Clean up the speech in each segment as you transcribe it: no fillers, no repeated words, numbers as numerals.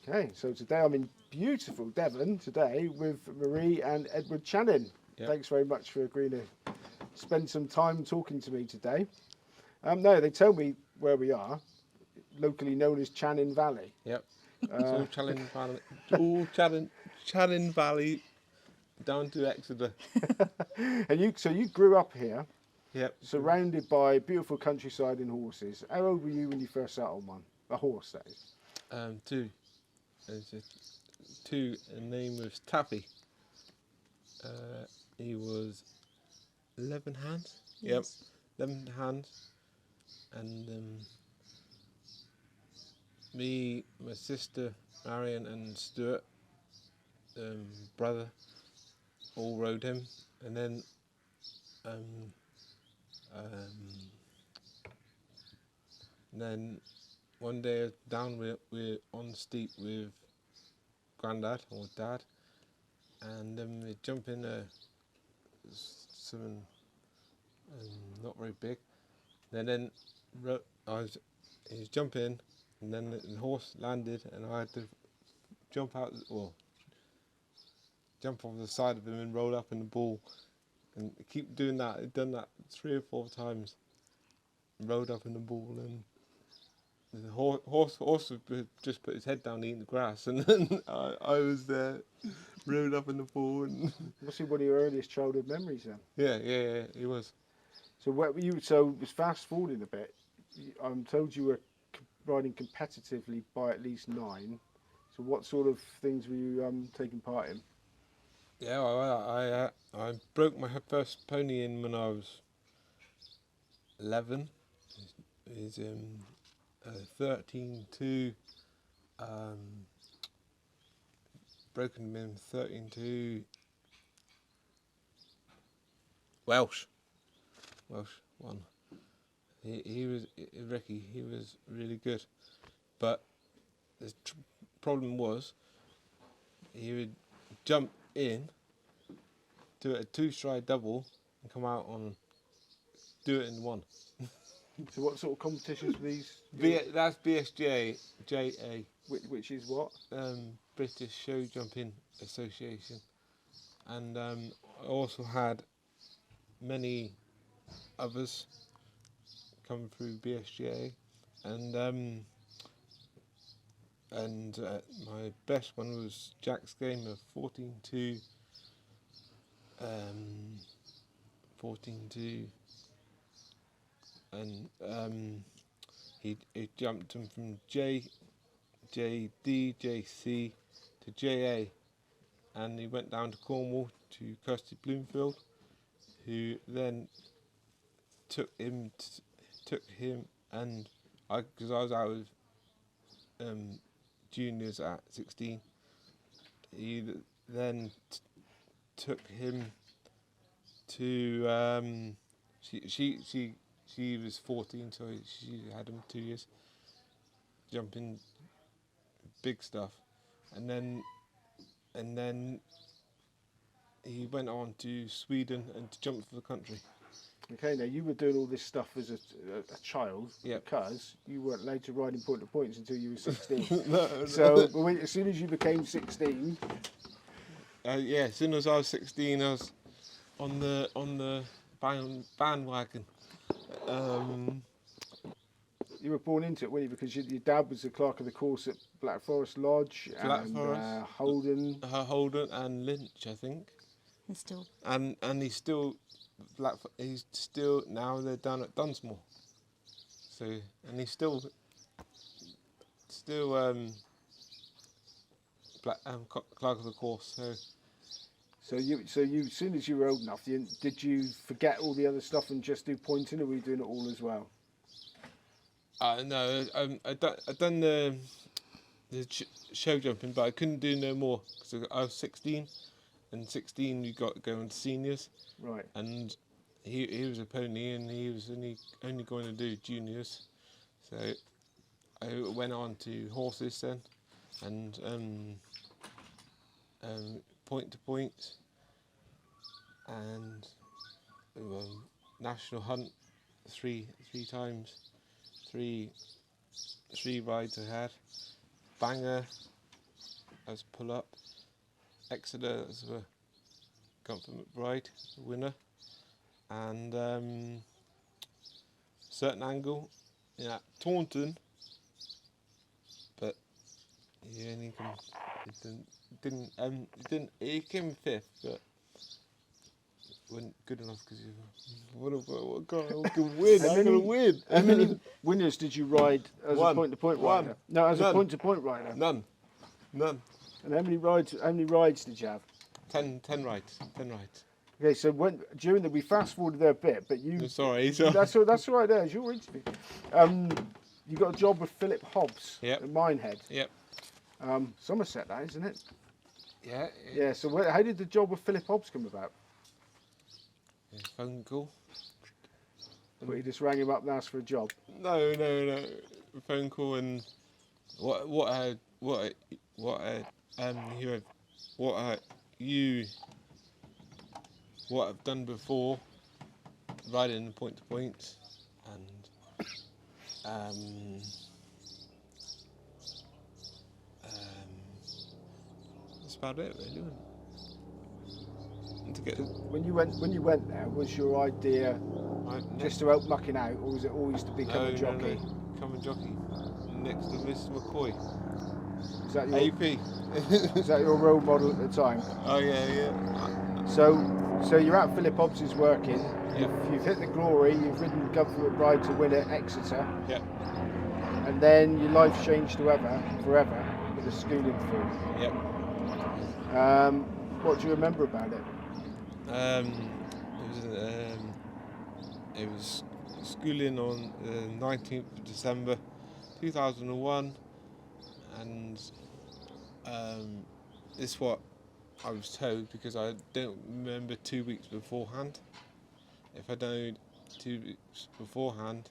Okay, so today I'm in beautiful Devon today with Marie and Edward Chanin. Yep. Thanks very much for agreeing to spend some time talking to me today. No, they tell me where we are, locally known as Chanin Valley. Yep. It's all Chanin Valley, Chanin Valley down to Exeter. And so you grew up here, Yep. surrounded by beautiful countryside and horses. How old were you when you first sat on one? A horse, that is. Two. There's two, and name was Taffy. He was 11 hands. Yes. Yep, 11 hands. And me, my sister, Marion, and Stuart, brother, all rode him. And then one day down we're on steep with Grandad or Dad, and then we jump in something not very big. Then he was jumping, and then the horse landed, and I had to jump out or jump off the side of him and roll up in the ball, and keep doing that. I'd done that 3 or 4 times. Rolled up in the ball, and the horse would just put his head down eating the grass, and then I was there, rolled up in the ball. And Must be one of your earliest childhood memories then. yeah, he was. So what were you? So just fast forwarding a bit. I'm told you were riding competitively by at least 9. So what sort of things were you taking part in? Yeah, I broke my first pony in when I was 11. Is 13-2, broken him in 13-2. Welsh won. He was Ricky. He was really good, but the problem was he would jump in, do a 2-stride double, and come out on do it in 1. So what sort of competitions were these? That's BSJ JA, Which is what? British Show Jumping Association, and I also had many others come through BSJ, and my best one was Jack's game of 14-2, 14-2. And he jumped him from JD, JC to JA, and he went down to Cornwall to Kirsty Bloomfield, who then took him, and because I was out of juniors at 16, he then took him to she was 14, so she had him 2 years, jumping big stuff, and then he went on to Sweden and to jump for the country. Okay, now you were doing all this stuff as a child, Yep. because you weren't allowed to ride in point to points until you were 16. No. So as soon as you became 16, as soon as I was 16, I was on the bandwagon. you were born into it, weren't you? Because your dad was the clerk of the course at Black Forest Lodge, and Holden. Holden and Lynch, I think. And still. And he's still he's still now they're down at Dunsmore. So and he's still clerk of the course. So you, as soon as you were old enough, did you forget all the other stuff and just do pointing, or were you doing it all as well? No, I done the show jumping, but I couldn't do no more because I was 16, and 16 you got going to seniors. Right. And he was a pony, and he was only going to do juniors, so I went on to horses then, and point to point, and national hunt three times, three rides I had, banger, as pull up. Exeter as a Comfort McBride, the winner. And certain angle at Taunton, but he only he came fifth, but wasn't good enough because what can win? I'm gonna win. How many winners did you ride as a point-to-point rider? One. No, as None. a point-to-point rider. None. And how many rides did you have? 10 rides. Okay, so we fast forwarded there a bit, but you. Sorry. That's all right. There, it's your interview. You got a job with Philip Hobbs Yep. at Minehead. Yep. Somerset, that isn't it? Yeah. Yeah. So how did the job with Philip Hobbs come about? Phone call. But you just rang him up and asked for a job. No. Phone call and what I've done before, riding point to point, and that's about it really. And to get When you went there, was your idea just to help mucking out, or was it always to become a jockey? No. Become a jockey next to Mr. McCoy. Is that your AP. Is that your role model at the time? Oh yeah. So you're at Philip Hobbs' working. Yep. You've hit the glory. You've ridden Comfort McBride to win at Exeter. Yep. And then your life changed forever with the schooling through. Yep. What do you remember about it? It was schooling on the 19th of December 2001, and this is what I was told because I don't remember 2 weeks beforehand. If I know 2 weeks beforehand,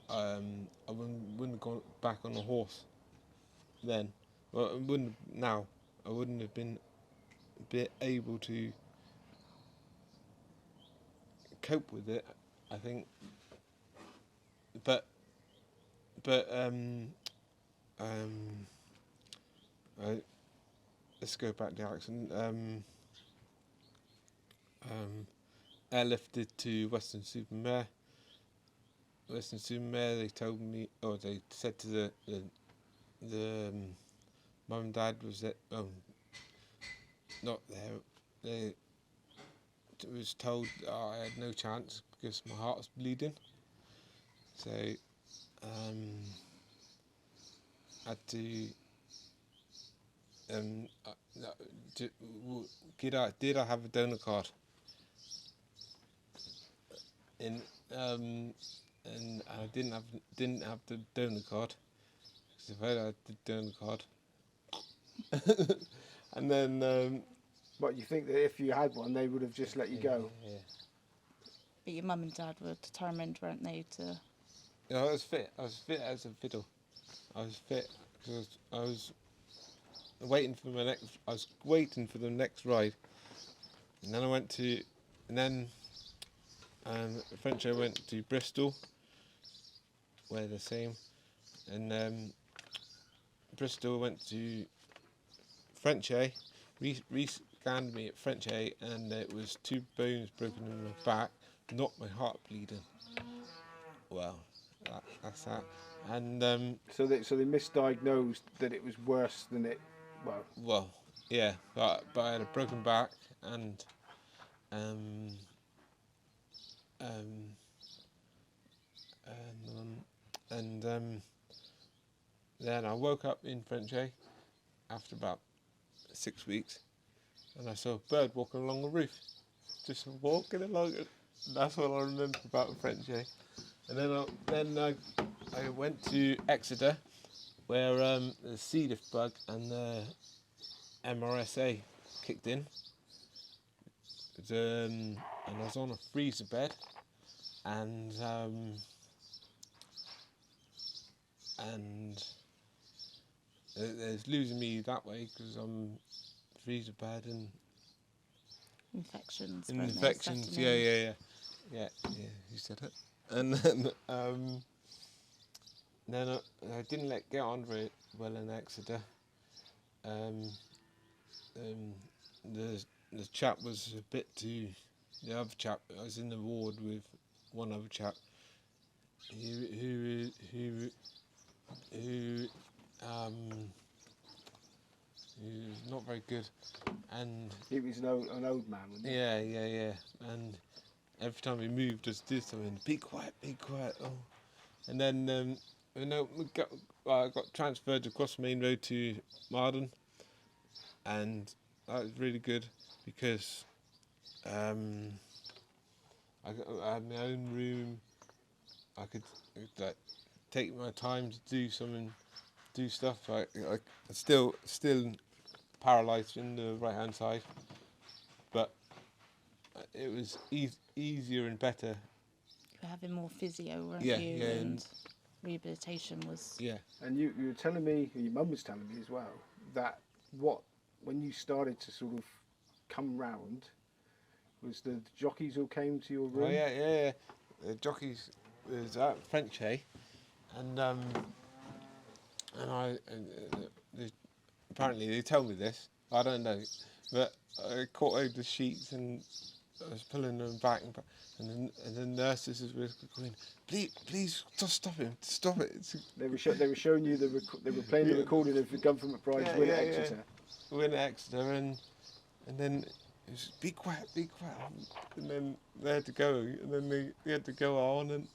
I wouldn't have gone back on the horse then. Well, I wouldn't have been able to cope with it, I think. But let's go back to the accident. Airlifted to Western-super-Mare. Western-super-Mare, they told me, or they said to the mum and dad was that not there. They was told I had no chance because my heart was bleeding. So had to did I have a donor card? And I didn't have the donor card, because if I had the donor card, and then What, you think that if you had one, they would have just let you go? Yeah. But your mum and dad were determined, weren't they, to... Yeah, I was fit as a fiddle. I was fit because I was waiting for the next ride, and then French I went to Bristol, where the same, and Bristol went to French A. Reese scanned me at French A, and it was 2 bones broken in my back, not my heart bleeding. Well, that's that. And So they misdiagnosed that it was worse than it. well, yeah, but I had a broken back, and then I woke up in French A after about 6 weeks, and I saw a bird walking along the roof, just walking along it. That's what I remember about French A. And then I went to Exeter, where the C. diff bug and the MRSA kicked in. And I was on a freezer bed, and it's losing me that way because I'm freezer bed and Infections. Yeah, you said it. And then I didn't get on very well in Exeter, the chap was a bit too. The other chap, I was in the ward with one other chap. Who who's not very good, and He was an old man, wasn't he? yeah, and every time he moved, just did something. Be quiet. Oh, and then I got transferred across the main road to Marden, and that was really good because I had my own room. I could like take my time to do stuff. I still paralysed in the right hand side, but it was easier and better. You were having more physio, weren't Yeah, you? yeah, And rehabilitation was. Yeah. And you were telling me, your mum was telling me as well, that when you started to sort of come round, was the jockeys all came to your room? Oh yeah. The jockeys was at French, and apparently they tell me this. I don't know, but I caught over the sheets and I was pulling them back, and the nurses were going, please stop him, stop it. They were showing you they were playing the recording of the Gun from McBride's win at Exeter. Win at Exeter, and then it was be quiet, and then they had to go, and then they had to go on and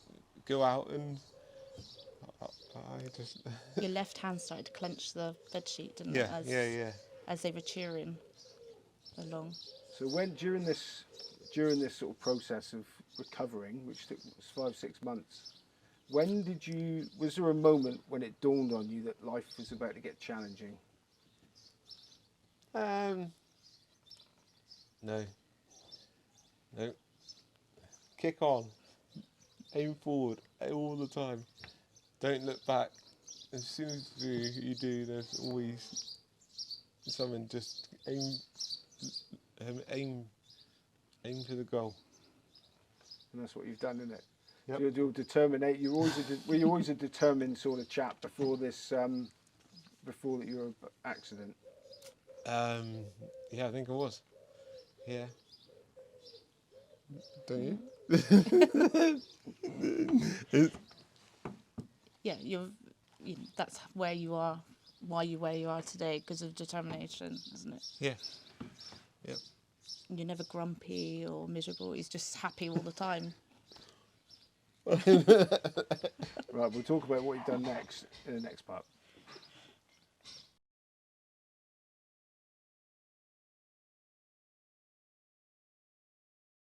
go out, and I just Your left hand started to clench the bed sheet, didn't yeah, it? As they were cheering along. So during this sort of process of recovering, which took 5-6 months, was there a moment when it dawned on you that life was about to get challenging? No. Kick on, aim forward all the time. Don't look back. As soon as you do, there's always something. Just aim for the goal. And that's what you've done, isn't it? Yep. So you're determinate. Were you always a determined sort of chap before this? Before your accident? Yeah, I think I was. Yeah. Don't you? Yeah, that's where you are, why you are today, because of determination, isn't it? Yeah. Yep. You're never grumpy or miserable. He's just happy all the time. Right, we'll talk about what you've done next in the next part.